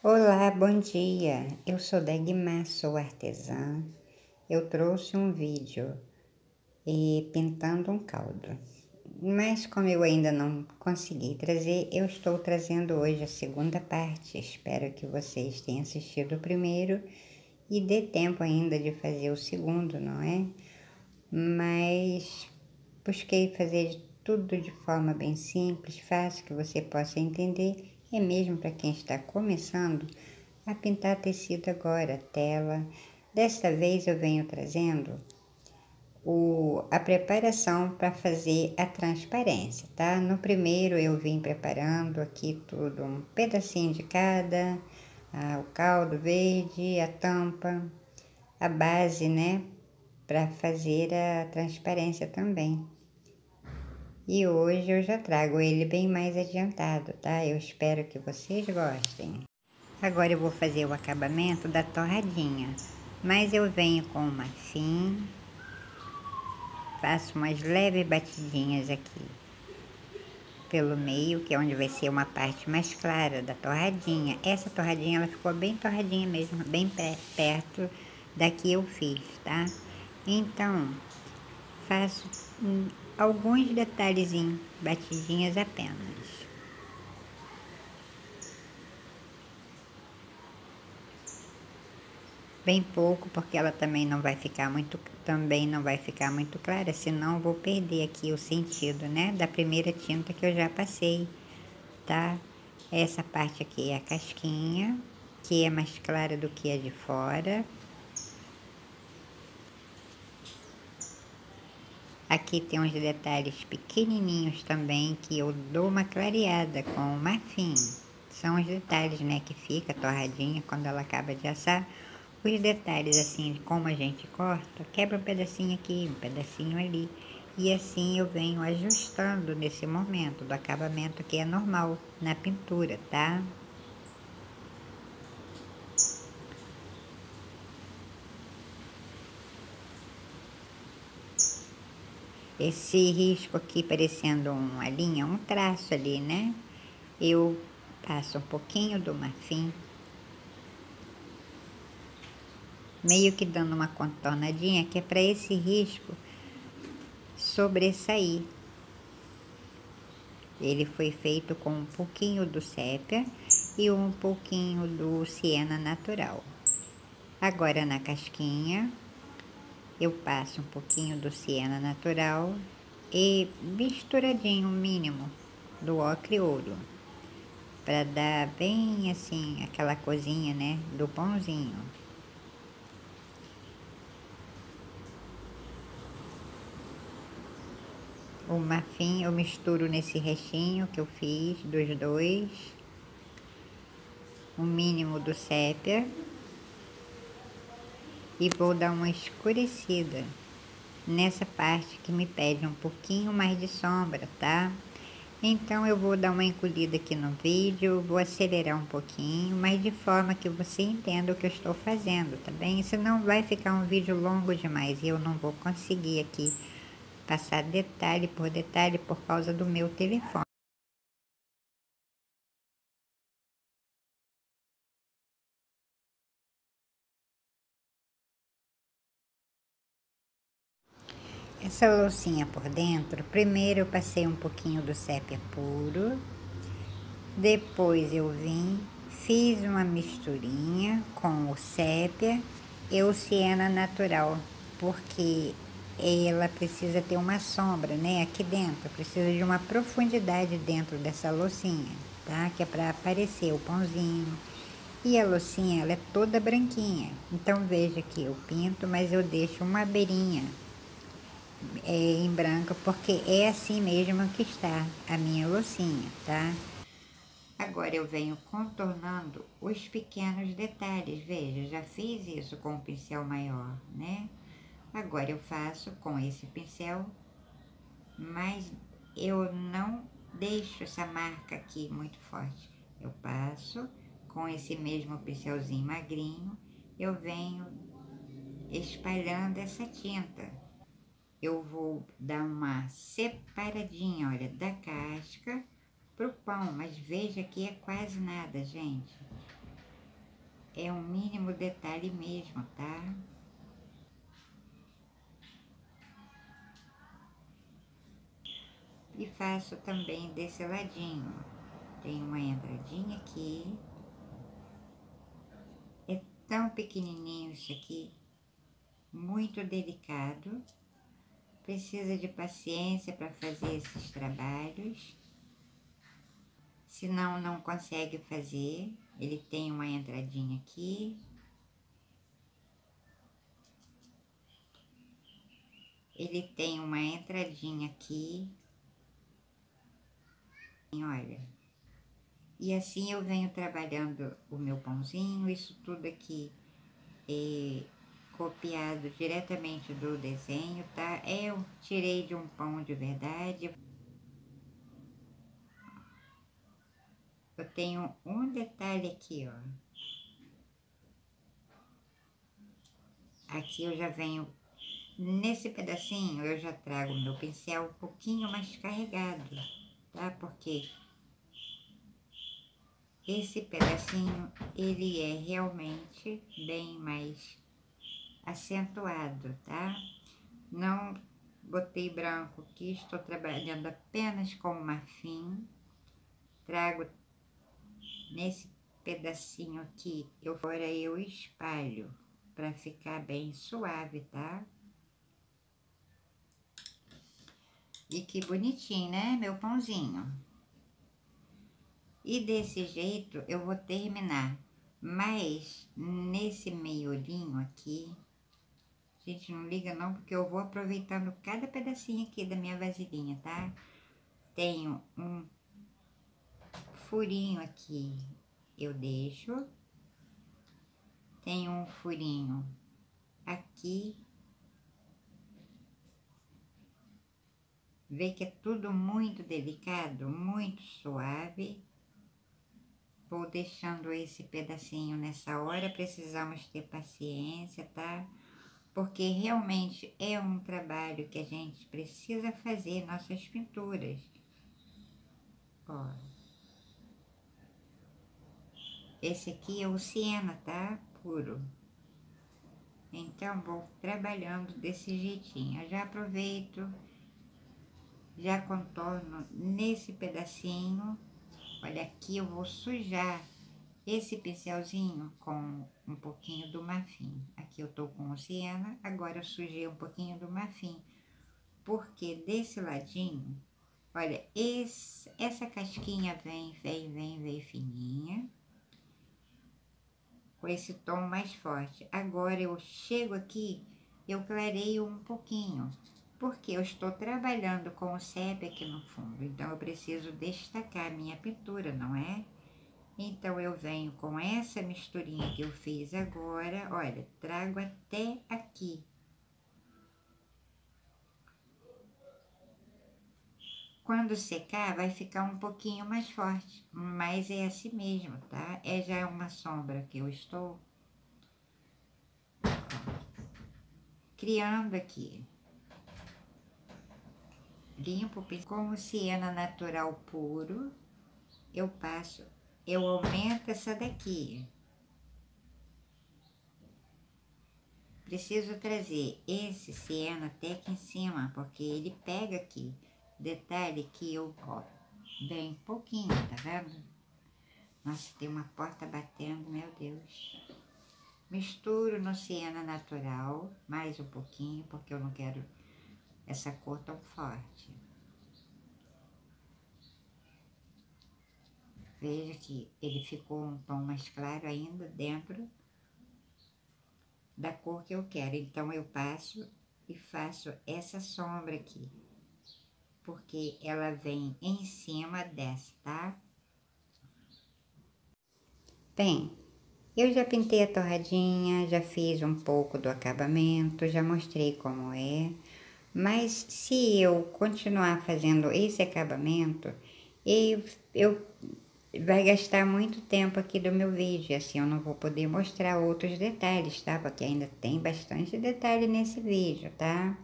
Olá, bom dia. Eu sou Dagmar, sou artesã. Eu trouxe um vídeo pintando um caldo. Mas como eu ainda não consegui trazer, eu estou trazendo hoje a segunda parte. Espero que vocês tenham assistido o primeiro e dê tempo ainda de fazer o segundo, não é? Mas busquei fazer tudo de forma bem simples, fácil, que você possa entender, e mesmo para quem está começando a pintar tecido agora, tela. Desta vez eu venho trazendo a preparação para fazer a transparência, tá? No primeiro eu vim preparando aqui tudo, um pedacinho de cada, o caldo verde, a tampa, a base, né? Para fazer a transparência também. E hoje eu já trago ele bem mais adiantado, tá? Eu espero que vocês gostem. Agora eu vou fazer o acabamento da torradinha, mas eu venho com o marfim, faço umas leves batidinhas aqui pelo meio, que é onde vai ser uma parte mais clara da torradinha. Essa torradinha ela ficou bem torradinha mesmo, bem perto da que eu fiz, tá? Então, faço alguns detalhezinhos, batidinhas apenas. Bem pouco, porque ela também não vai ficar muito clara, senão eu vou perder aqui o sentido, né, da primeira tinta que eu já passei, tá? Essa parte aqui é a casquinha, que é mais clara do que a de fora. Aqui tem uns detalhes pequenininhos também que eu dou uma clareada com o marfim. São os detalhes, né, que fica torradinha quando ela acaba de assar. Os detalhes assim, como a gente corta, quebra um pedacinho aqui, um pedacinho ali. E assim eu venho ajustando nesse momento do acabamento que é normal na pintura, tá? Esse risco aqui parecendo uma linha, um traço ali, né? Eu passo um pouquinho do marfim, meio que dando uma contornadinha, que é para esse risco sobressair. Ele foi feito com um pouquinho do sépia e um pouquinho do siena natural. Agora na casquinha eu passo um pouquinho do siena natural e misturadinho o mínimo do ocre ouro, para dar bem assim aquela coisinha, né, do pãozinho. O marfim eu misturo nesse restinho que eu fiz dos dois, o mínimo do sépia, e vou dar uma escurecida nessa parte que me pede um pouquinho mais de sombra, tá? Então eu vou dar uma encolhida aqui no vídeo, vou acelerar um pouquinho, mas de forma que você entenda o que eu estou fazendo, tá bem? Senão vai ficar um vídeo longo demais e eu não vou conseguir aqui passar detalhe por causa do meu telefone. Essa loucinha por dentro, primeiro eu passei um pouquinho do sépia puro, depois eu fiz uma misturinha com o sépia e o siena natural, porque ela precisa ter uma sombra, né, aqui dentro, precisa de uma profundidade dentro dessa loucinha, tá? Que é para aparecer o pãozinho. E a loucinha, ela é toda branquinha, então veja que eu pinto, mas eu deixo uma beirinha em branco, porque é assim mesmo que está a minha loucinha, tá? Agora eu venho contornando os pequenos detalhes, veja, já fiz isso com o pincel maior, né? Agora eu faço com esse pincel, mas eu não deixo essa marca aqui muito forte. Eu passo com esse mesmo pincelzinho magrinho, eu venho espalhando essa tinta. Eu vou dar uma separadinha, olha, da casca pro pão, mas veja que é quase nada, gente. é um mínimo detalhe mesmo, tá? E faço também desse ladinho. Tem uma entradinha aqui. É tão pequenininho isso aqui, muito delicado. Precisa de paciência para fazer esses trabalhos. Senão não consegue fazer. Ele tem uma entradinha aqui. Ele tem uma entradinha aqui. Olha. E assim eu venho trabalhando o meu pãozinho. Isso tudo aqui é copiado diretamente do desenho, tá? Eu tirei de um pão de verdade. Eu tenho um detalhe aqui, ó. Aqui eu já venho, nesse pedacinho eu já trago o meu pincel um pouquinho mais carregado, tá? Porque esse pedacinho, ele é realmente bem mais acentuado, tá? Não botei branco aqui, estou trabalhando apenas com marfim. Trago nesse pedacinho aqui, agora eu espalho para ficar bem suave, tá? E que bonitinho, né, meu pãozinho? E desse jeito eu vou terminar. Mas nesse meiolinho aqui, gente, não liga não, porque eu vou aproveitando cada pedacinho aqui da minha vasilhinha, tá? Tenho um furinho aqui, eu deixo. Tenho um furinho aqui. Vê que é tudo muito delicado, muito suave. Vou deixando esse pedacinho nessa hora, precisamos ter paciência, tá? Porque realmente é um trabalho que a gente precisa fazer nossas pinturas. Ó. Esse aqui é o siena, tá? Puro. Então, vou trabalhando desse jeitinho. Eu já aproveito, já contorno nesse pedacinho. Olha, aqui eu vou sujar esse pincelzinho com um pouquinho do marfim. Aqui eu tô com o siena, agora eu sujei um pouquinho do marfim. Porque desse ladinho, olha, essa casquinha vem fininha. Com esse tom mais forte. Agora eu chego aqui, eu clareio um pouquinho. Porque eu estou trabalhando com o sépia aqui no fundo. Então eu preciso destacar a minha pintura, não é? Então, eu venho com essa misturinha que eu fiz agora, olha, trago até aqui. Quando secar, vai ficar um pouquinho mais forte, mas é assim mesmo, tá? É já uma sombra que eu estou criando aqui. Limpo com o siena natural puro, eu passo, eu aumento essa daqui. Preciso trazer esse siena até aqui em cima, porque ele pega aqui. Detalhe que eu, ó, bem pouquinho, tá vendo? Nossa, tem uma porta batendo, meu Deus. Misturo no siena natural, mais um pouquinho, porque eu não quero essa cor tão forte. Veja que ele ficou um tom mais claro ainda dentro da cor que eu quero. Então, eu passo e faço essa sombra aqui, porque ela vem em cima dessa, tá? Bem, eu já pintei a torradinha, já fiz um pouco do acabamento, já mostrei como é. Mas se eu continuar fazendo esse acabamento, eu vai gastar muito tempo aqui do meu vídeo, assim eu não vou poder mostrar outros detalhes, tá? Porque ainda tem bastante detalhe nesse vídeo, tá?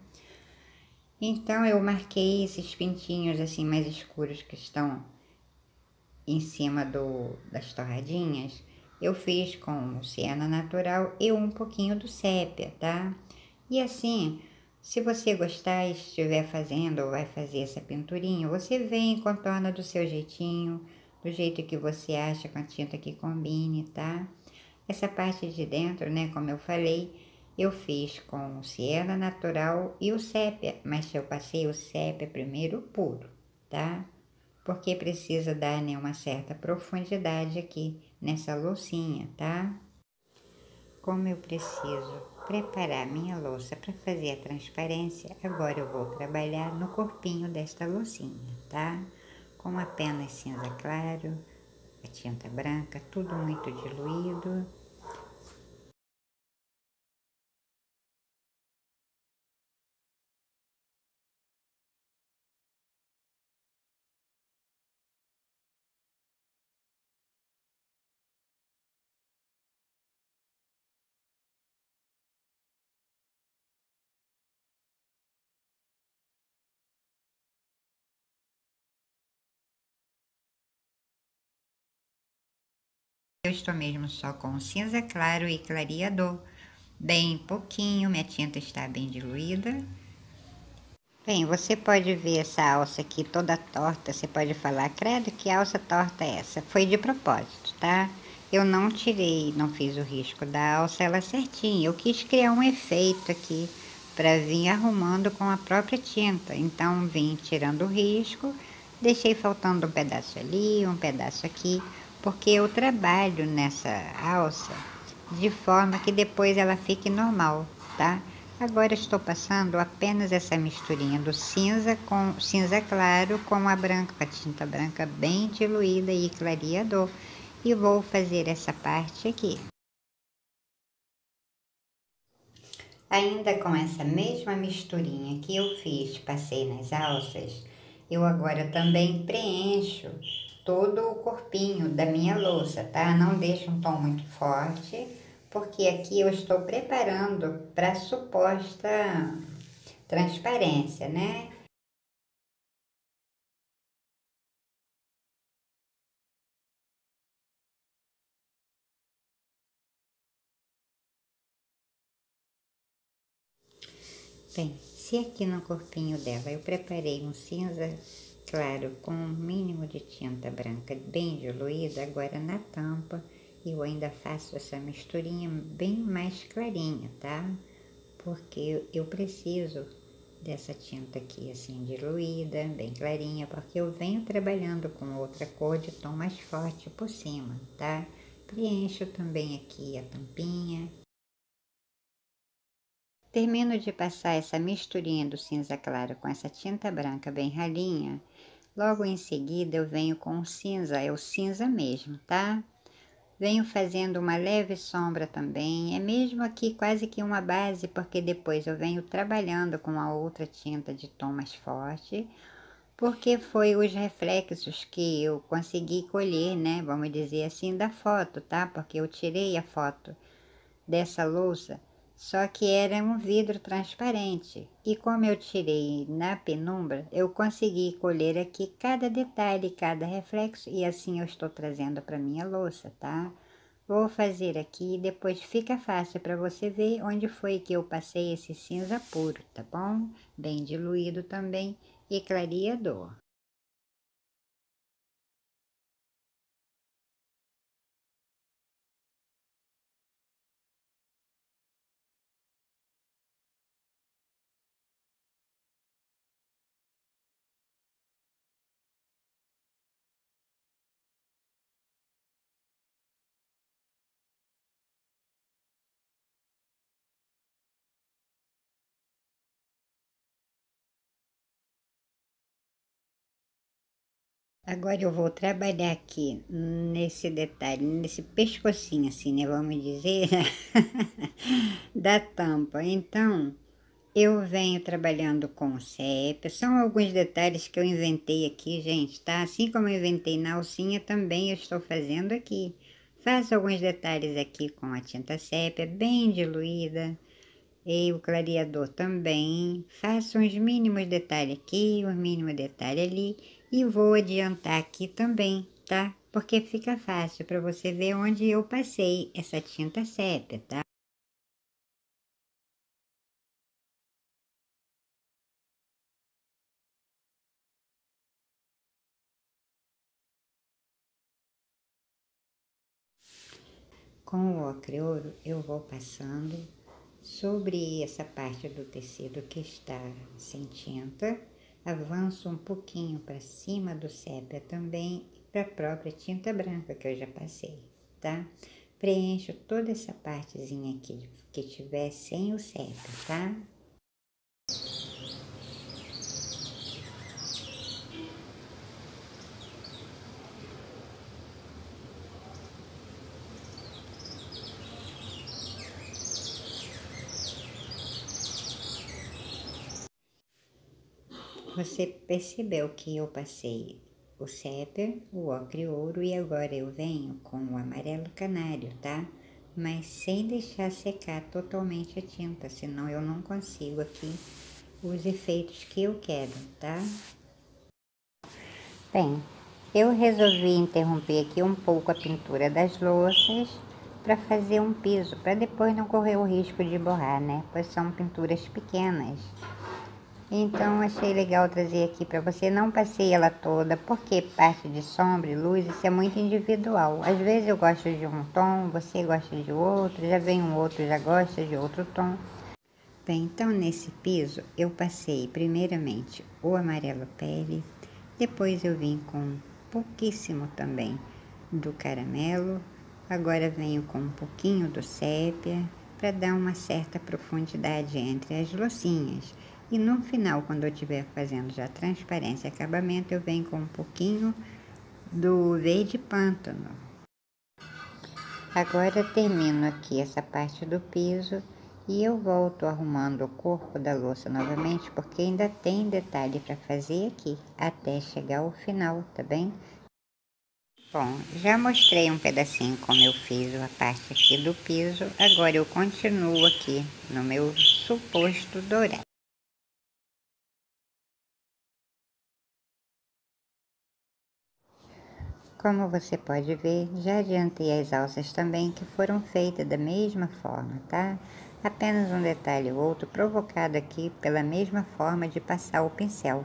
Então eu marquei esses pintinhos assim mais escuros que estão em cima das torradinhas. eu fiz com siena natural e um pouquinho do sépia, tá? E assim, se você gostar e estiver fazendo ou vai fazer essa pinturinha, você vem e contorna do seu jeitinho, do jeito que você acha, com a tinta que combine, tá? Essa parte de dentro, né, como eu falei, eu fiz com o siena natural e o sépia, mas eu passei o sépia primeiro puro, tá? Porque precisa dar, né, uma certa profundidade aqui nessa loucinha, tá? Como eu preciso preparar minha louça para fazer a transparência, agora eu vou trabalhar no corpinho desta loucinha, tá? Com apenas cinza claro, a tinta branca, tudo muito diluído. Eu estou mesmo só com cinza claro e clareador, bem pouquinho, minha tinta está bem diluída. Bem, você pode ver essa alça aqui toda torta, você pode falar, credo, que alça torta é essa? Foi de propósito, tá? Eu não tirei, não fiz o risco da alça ela certinha, eu quis criar um efeito aqui para vir arrumando com a própria tinta, então vim tirando o risco, deixei faltando um pedaço ali, um pedaço aqui, porque eu trabalho nessa alça de forma que depois ela fique normal, tá? Agora estou passando apenas essa misturinha do cinza com cinza claro com a branca, a tinta branca bem diluída e clareador. E vou fazer essa parte aqui. Ainda com essa mesma misturinha que eu fiz, passei nas alças, eu agora também preencho todo o corpinho da minha louça, tá? Não deixo um tom muito forte, porque aqui eu estou preparando para suposta transparência, né? Bem, se aqui no corpinho dela eu preparei um cinza claro com um mínimo de tinta branca bem diluída, agora na tampa eu ainda faço essa misturinha bem mais clarinha, tá? Porque eu preciso dessa tinta aqui assim diluída, bem clarinha, porque eu venho trabalhando com outra cor de tom mais forte por cima, tá? Preencho também aqui a tampinha. Termino de passar essa misturinha do cinza claro com essa tinta branca bem ralinha. Logo em seguida eu venho com o cinza, é o cinza mesmo, tá? Venho fazendo uma leve sombra também, é mesmo aqui quase que uma base, porque depois eu venho trabalhando com a outra tinta de tom mais forte, porque foi os reflexos que eu consegui colher, né? Vamos dizer assim, da foto, tá? Porque eu tirei a foto dessa louça, só que era um vidro transparente. E como eu tirei na penumbra, eu consegui colher aqui cada detalhe, cada reflexo, e assim eu estou trazendo para minha louça, tá? Vou fazer aqui e depois fica fácil para você ver onde foi que eu passei esse cinza puro, tá bom? Bem diluído também e clareador. Agora eu vou trabalhar aqui nesse detalhe, nesse pescocinho assim, né, vamos dizer, da tampa. Então, eu venho trabalhando com sépia, são alguns detalhes que eu inventei aqui, gente, tá? Assim como eu inventei na alcinha, também eu estou fazendo aqui. Faço alguns detalhes aqui com a tinta sépia, bem diluída, e o clareador também. Faço uns mínimos detalhes aqui, uns mínimos detalhes ali, e vou adiantar aqui também, tá? porque fica fácil para você ver onde eu passei essa tinta sépia, tá? Com o ocre ouro, eu vou passando sobre essa parte do tecido que está sem tinta, avanço um pouquinho para cima do sépia também e para a própria tinta branca que eu já passei, tá? Preencho toda essa partezinha aqui que tiver sem o sépia, tá? Você percebeu que eu passei o sépia, o ocre ouro e agora eu venho com o amarelo canário, tá? Mas sem deixar secar totalmente a tinta, senão eu não consigo aqui os efeitos que eu quero, tá? Bem, eu resolvi interromper aqui um pouco a pintura das louças para fazer um piso, para depois não correr o risco de borrar, né? Pois são pinturas pequenas. Então achei legal trazer aqui para você. Não passei ela toda, porque parte de sombra e luz, isso é muito individual. Às vezes eu gosto de um tom, você gosta de outro, já vem um outro, já gosta de outro tom. Bem, então nesse piso eu passei primeiramente o amarelo pele, depois eu vim com pouquíssimo também do caramelo, agora venho com um pouquinho do sépia, para dar uma certa profundidade entre as loucinhas. E no final, quando eu estiver fazendo já transparência e acabamento, eu venho com um pouquinho do verde pântano. Agora termino aqui essa parte do piso e eu volto arrumando o corpo da louça novamente, porque ainda tem detalhe para fazer aqui, até chegar ao final, tá bem? Bom, já mostrei um pedacinho como eu fiz a parte aqui do piso, agora eu continuo aqui no meu suposto dourado. Como você pode ver, já adiantei as alças também, que foram feitas da mesma forma, tá? Apenas um detalhe ou outro provocado aqui pela mesma forma de passar o pincel.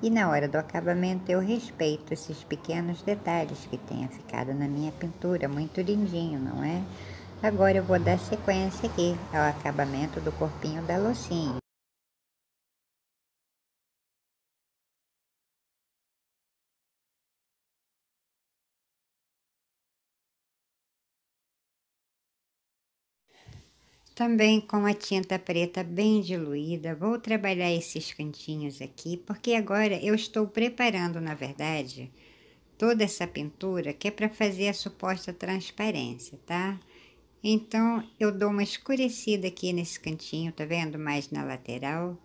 E na hora do acabamento eu respeito esses pequenos detalhes que tenha ficado na minha pintura, muito lindinho, não é? Agora eu vou dar sequência aqui ao acabamento do corpinho da loucinha. Também com a tinta preta bem diluída, vou trabalhar esses cantinhos aqui, porque agora eu estou preparando, na verdade, toda essa pintura que é para fazer a suposta transparência, tá? Então, eu dou uma escurecida aqui nesse cantinho, tá vendo? Mais na lateral,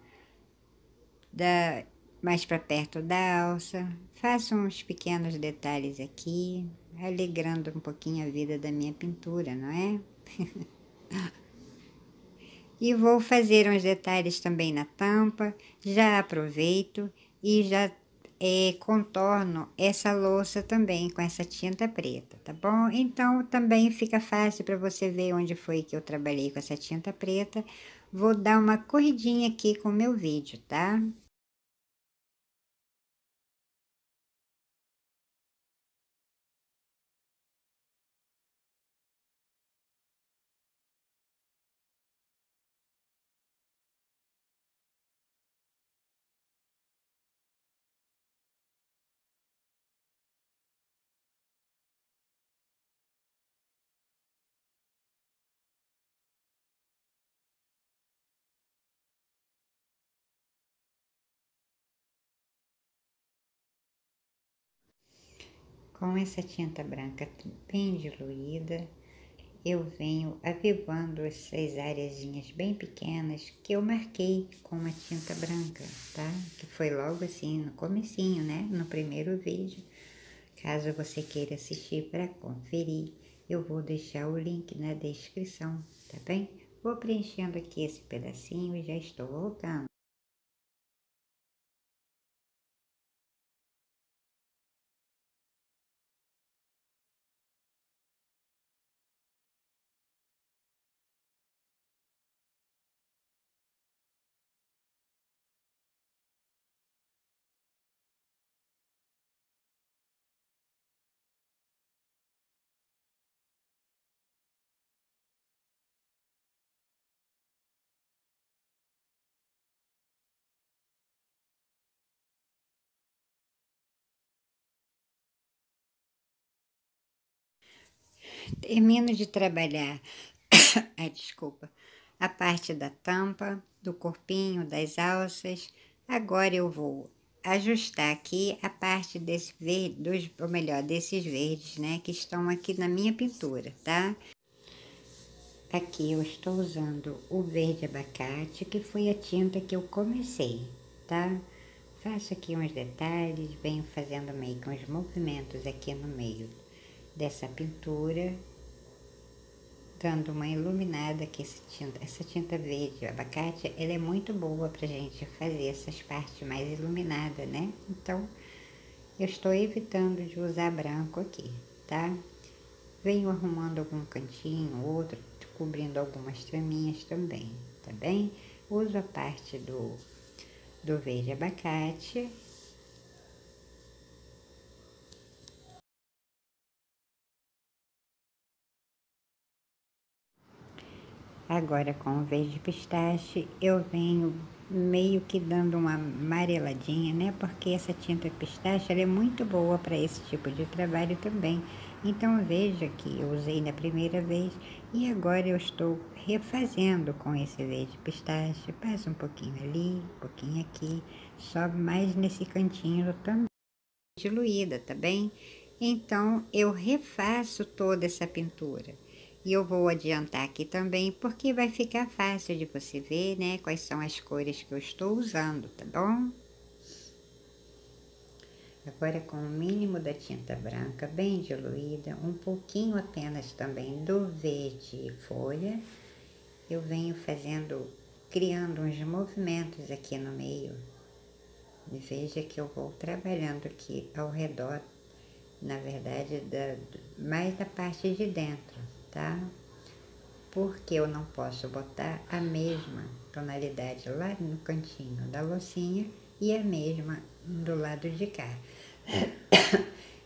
mais para perto da alça. Faço uns pequenos detalhes aqui, alegrando um pouquinho a vida da minha pintura, não é? E vou fazer uns detalhes também na tampa, já aproveito e já contorno essa louça também com essa tinta preta, tá bom? Então também fica fácil para você ver onde foi que eu trabalhei com essa tinta preta. Vou dar uma corridinha aqui com o meu vídeo, tá? Com essa tinta branca bem diluída, eu venho avivando essas areazinhas bem pequenas que eu marquei com uma tinta branca, tá? Que foi logo assim no comecinho, né? No primeiro vídeo. Caso você queira assistir para conferir, eu vou deixar o link na descrição, tá bem? Vou preenchendo aqui esse pedacinho e já estou voltando. Termino de trabalhar, desculpa, a parte da tampa, do corpinho, das alças. Agora eu vou ajustar aqui a parte desse verde, ou melhor, desses verdes, né, que estão aqui na minha pintura, tá? Aqui eu estou usando o verde abacate, que foi a tinta que eu comecei, tá? Faço aqui uns detalhes, venho fazendo meio que uns movimentos aqui no meio dessa pintura, dando uma iluminada, que essa tinta verde abacate, ela é muito boa pra gente fazer essas partes mais iluminadas, né? Então, eu estou evitando de usar branco aqui, tá? Venho arrumando algum cantinho, outro, cobrindo algumas traminhas também, tá bem? Uso a parte do verde abacate. Agora com o verde pistache eu venho meio que dando uma amareladinha, né? Porque essa tinta pistache ela é muito boa para esse tipo de trabalho também. Então veja que eu usei na primeira vez e agora eu estou refazendo com esse verde pistache. Passa um pouquinho ali, um pouquinho aqui, sobe mais nesse cantinho também, diluída, tá bem? Então eu refaço toda essa pintura. E eu vou adiantar aqui também, porque vai ficar fácil de você ver, né, quais são as cores que eu estou usando, tá bom? Agora com o mínimo da tinta branca, bem diluída, um pouquinho apenas também do verde folha, eu venho fazendo, criando uns movimentos aqui no meio. E veja que eu vou trabalhando aqui ao redor, na verdade, mais da parte de dentro, tá? Porque eu não posso botar a mesma tonalidade lá no cantinho da loucinha e a mesma do lado de cá.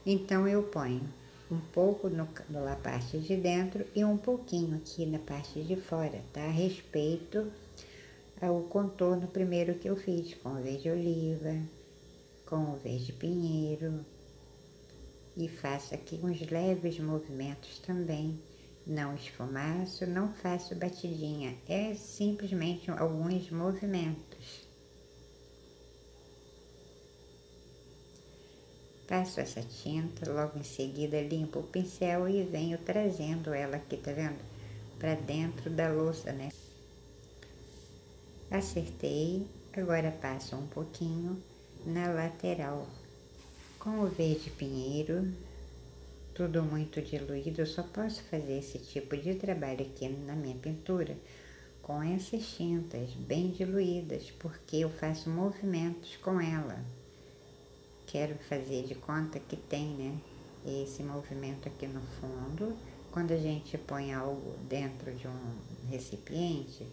Então eu ponho um pouco na parte de dentro e um pouquinho aqui na parte de fora, tá? Respeito ao contorno primeiro que eu fiz com o verde oliva, com o verde pinheiro, e faço aqui uns leves movimentos também. Não esfumaço, não faço batidinha, é simplesmente alguns movimentos. Passo essa tinta, logo em seguida limpo o pincel e venho trazendo ela aqui, tá vendo? Pra dentro da louça, né? Acertei, agora passo um pouquinho na lateral. Com o verde pinheiro, tudo muito diluído, eu só posso fazer esse tipo de trabalho aqui na minha pintura com essas tintas bem diluídas, porque eu faço movimentos com ela. Quero fazer de conta que tem, né, esse movimento aqui no fundo. Quando a gente põe algo dentro de um recipiente,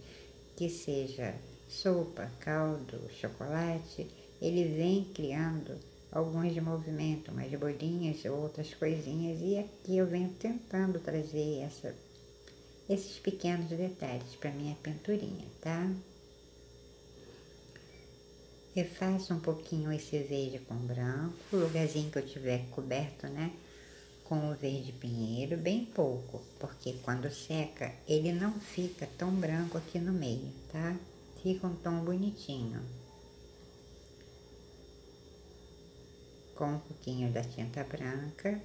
que seja sopa, caldo, chocolate, ele vem criando alguns movimentos, umas bolinhas, outras coisinhas, e aqui eu venho tentando trazer esses pequenos detalhes para minha pinturinha, tá? Refaço um pouquinho esse verde com branco, o lugarzinho que eu tiver coberto, né, com o verde pinheiro, bem pouco, porque quando seca ele não fica tão branco aqui no meio, tá? Fica um tom bonitinho. Com um pouquinho da tinta branca.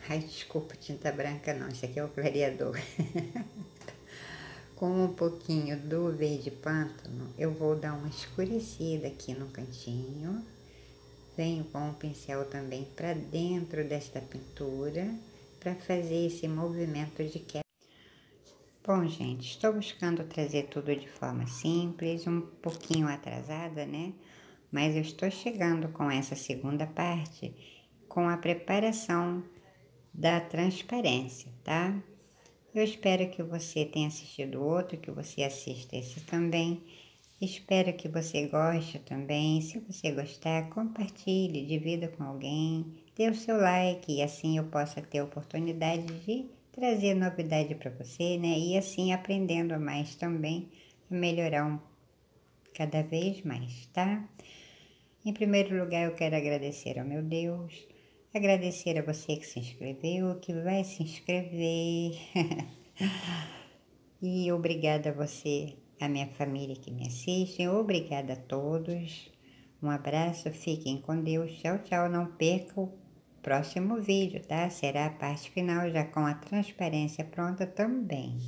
Ai, desculpa, tinta branca não, isso aqui é o clareador. Com um pouquinho do verde pântano, eu vou dar uma escurecida aqui no cantinho. Venho com o pincel também para dentro desta pintura, para fazer esse movimento de queda. Bom, gente, estou buscando trazer tudo de forma simples, um pouquinho atrasada, né? Mas eu estou chegando com essa segunda parte, com a preparação da transparência, tá? Eu espero que você tenha assistido outro, que você assista esse também. Espero que você goste também. Se você gostar, compartilhe, divida com alguém, dê o seu like e assim eu possa ter a oportunidade de trazer novidade para você, né? E assim aprendendo mais também, melhorar cada vez mais, tá? Em primeiro lugar, eu quero agradecer ao meu Deus, agradecer a você que se inscreveu, que vai se inscrever. E obrigada a você, a minha família que me assiste. Obrigada a todos. Um abraço, fiquem com Deus. Tchau, tchau. Não perca o próximo vídeo, tá? Será a parte final já com a transparência pronta também.